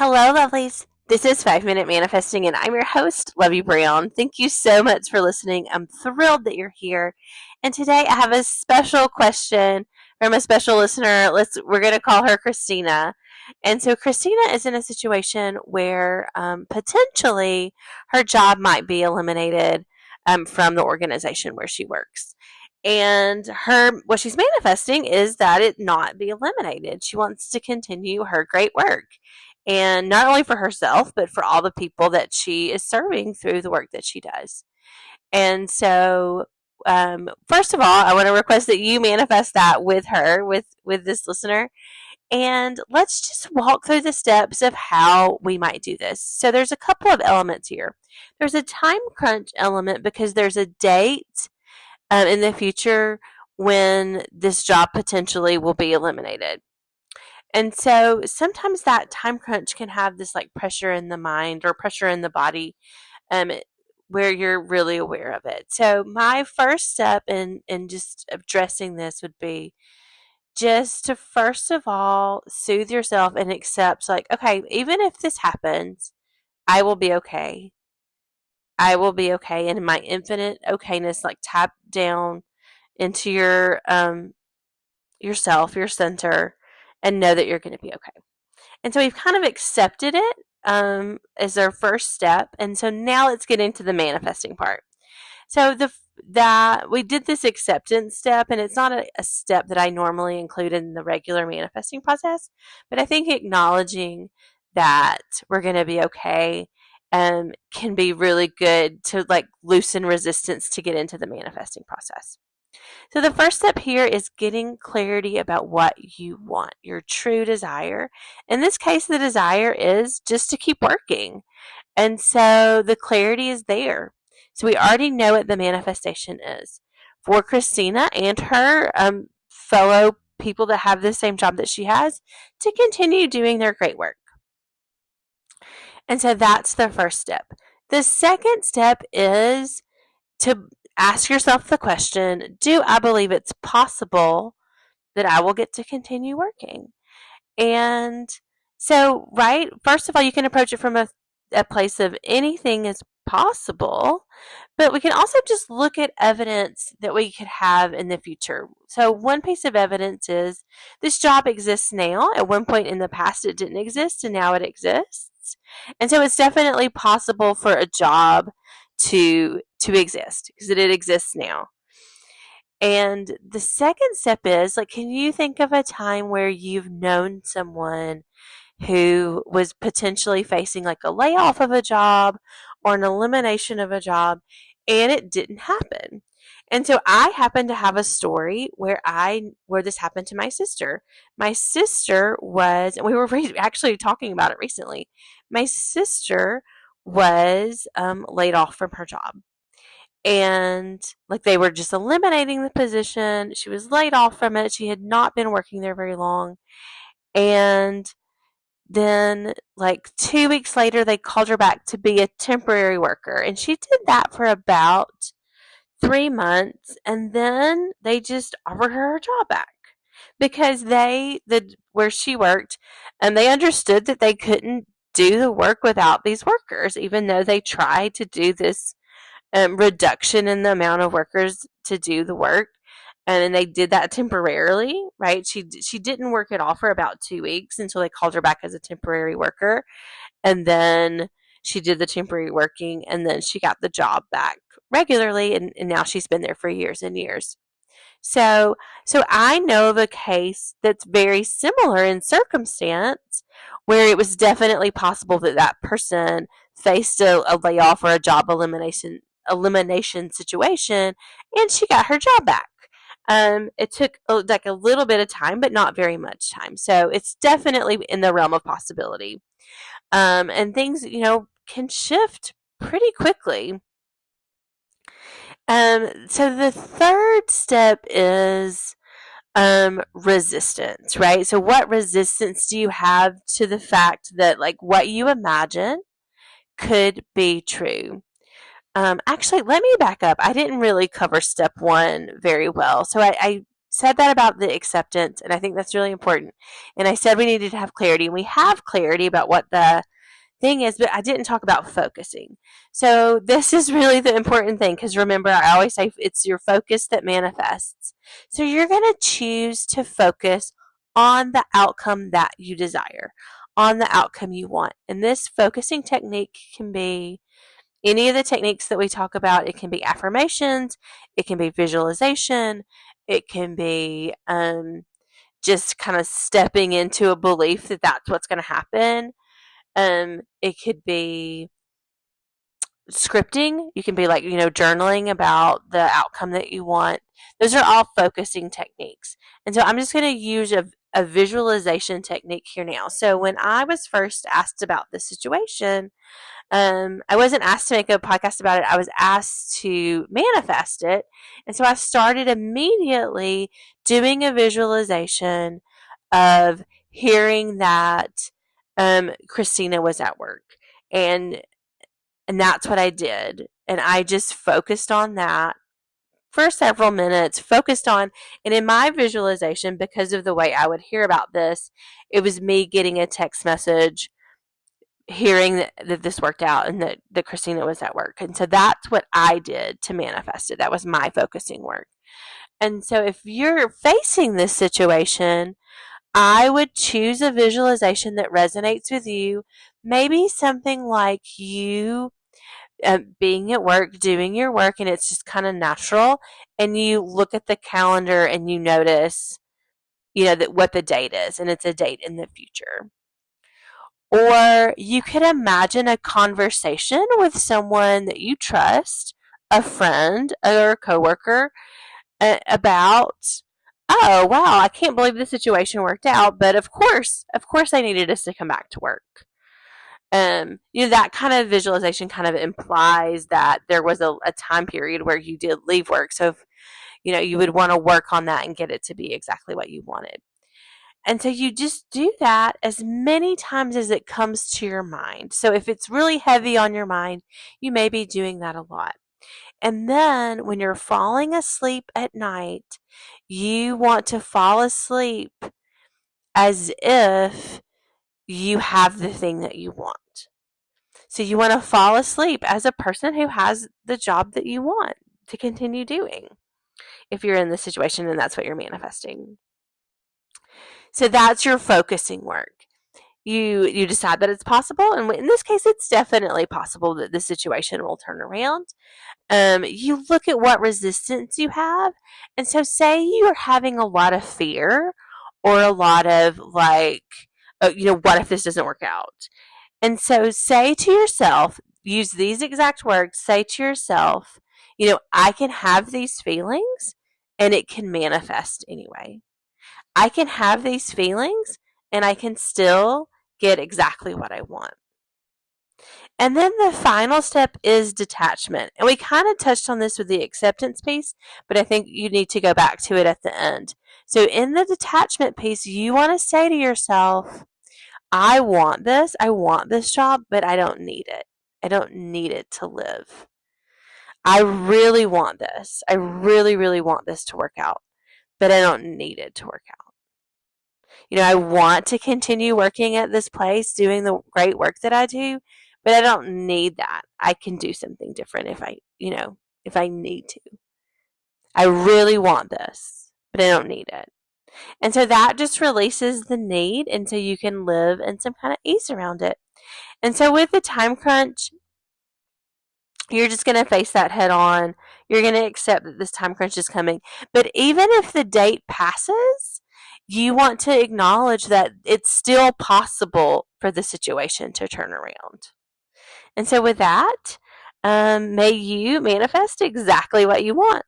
Hello, lovelies. This is 5 Minute Manifesting, and I'm your host, Lovey Brown. Thank you so much for listening. I'm thrilled that you're here. And today I have a special question from a special listener. We're going to call her Christina. And so Christina is in a situation where potentially her job might be eliminated from the organization where she works. And what she's manifesting is that it not be eliminated. She wants to continue her great work, and not only for herself, but for all the people that she is serving through the work that she does. And so, first of all, I want to request that you manifest that with her, with this listener, and let's just walk through the steps of how we might do this. So there's a couple of elements here. There's a time crunch element because there's a date in the future when this job potentially will be eliminated. And so sometimes that time crunch can have this like pressure in the mind or pressure in the body um, where you're really aware of it. So my first step in just addressing this would be just to first of all soothe yourself and accept, like, okay, even if this happens, I will be okay. I will be okay. And my infinite okayness, like, tap down into yourself, your center, and know that you're going to be okay. And so we've kind of accepted it as our first step. And so now let's get into the manifesting part. So that we did this acceptance step, and it's not a step that I normally include in the regular manifesting process, but I think acknowledging that we're going to be okay can be really good to like loosen resistance to get into the manifesting process. So the first step here is getting clarity about what you want, your true desire. In this case, the desire is just to keep working. And so the clarity is there. So we already know what the manifestation is. For Christina and her fellow people that have the same job that she has, to continue doing their great work. And so that's the first step. The second step is to ask yourself the question, do I believe it's possible that I will get to continue working? And so, right, first of all, you can approach it from a place of anything is possible, but we can also just look at evidence that we could have in the future. So one piece of evidence is this job exists now. At one point in the past, it didn't exist, and now it exists. And so it's definitely possible for a job to exist because it exists now. And the second step is, like, can you think of a time where you've known someone who was potentially facing like a layoff of a job or an elimination of a job and it didn't happen? And so I happen to have a story where this happened to my sister. My sister was, and we were actually talking about it recently. My sister was laid off from her job. And like they were just eliminating the position. She was laid off from it. She had not been working there very long. And then like 2 weeks later, they called her back to be a temporary worker. And she did that for about 3 months. And then they just offered her job back because where she worked, and they understood that they couldn't do the work without these workers, even though they tried to do this reduction in the amount of workers to do the work. And then they did that temporarily, right? She didn't work at all for about 2 weeks until they called her back as a temporary worker. And then she did the temporary working, and then she got the job back regularly. And now she's been there for years and years. So I know of a case that's very similar in circumstance where it was definitely possible that that person faced a layoff or a job elimination situation, and she got her job back. It took like a little bit of time, but not very much time. So it's definitely in the realm of possibility. And things, can shift pretty quickly. So the third step is resistance, right? So what resistance do you have to the fact that like what you imagine could be true? Actually, let me back up. I didn't really cover step one very well. So I said that about the acceptance, and I think that's really important. And I said we needed to have clarity, and we have clarity about what the thing is, but I didn't talk about focusing. So this is really the important thing, because remember, I always say it's your focus that manifests. So you're going to choose to focus on the outcome that you desire, on the outcome you want. And this focusing technique can be any of the techniques that we talk about. It can be affirmations, it can be visualization, it can be just kind of stepping into a belief that that's what's going to happen. It could be scripting. You can be like, journaling about the outcome that you want. Those are all focusing techniques. And so I'm just going to use a visualization technique here now. So when I was first asked about this situation, I wasn't asked to make a podcast about it. I was asked to manifest it. And so I started immediately doing a visualization of hearing that Christina was at work. And that's what I did. And I just focused on that for several minutes, and in my visualization, because of the way I would hear about this, it was me getting a text message hearing that this worked out and that Christina was at work. And so that's what I did to manifest it. That was my focusing work. And so if you're facing this situation, I would choose a visualization that resonates with you. Maybe something like you being at work, doing your work, and it's just kind of natural. And you look at the calendar and you notice, that what the date is, and it's a date in the future. Or you could imagine a conversation with someone that you trust, a friend or a coworker, about, oh wow, I can't believe the situation worked out, but of course they needed us to come back to work. That kind of visualization kind of implies that there was a time period where you did leave work. So if, you would want to work on that and get it to be exactly what you wanted. And so you just do that as many times as it comes to your mind. So if it's really heavy on your mind, you may be doing that a lot. And then when you're falling asleep at night, you want to fall asleep as if you have the thing that you want. So you want to fall asleep as a person who has the job that you want to continue doing, if you're in this situation and that's what you're manifesting. So that's your focusing work. You decide that it's possible, and in this case, it's definitely possible that the situation will turn around. You look at what resistance you have, and so say you're having a lot of fear or a lot of what if this doesn't work out? And so say to yourself, use these exact words, say to yourself, I can have these feelings and it can manifest anyway. I can have these feelings and I can still get exactly what I want. And then the final step is detachment. And we kind of touched on this with the acceptance piece, but I think you need to go back to it at the end. So in the detachment piece, you want to say to yourself, I want this job, but I don't need it. I don't need it to live. I really want this. I really, really want this to work out, but I don't need it to work out. I want to continue working at this place, doing the great work that I do, but I don't need that. I can do something different if I need to. I really want this, but I don't need it. And so that just releases the need, and so you can live in some kind of ease around it. And so with the time crunch, you're just going to face that head on. You're going to accept that this time crunch is coming. But even if the date passes, you want to acknowledge that it's still possible for the situation to turn around. And so with that, may you manifest exactly what you want.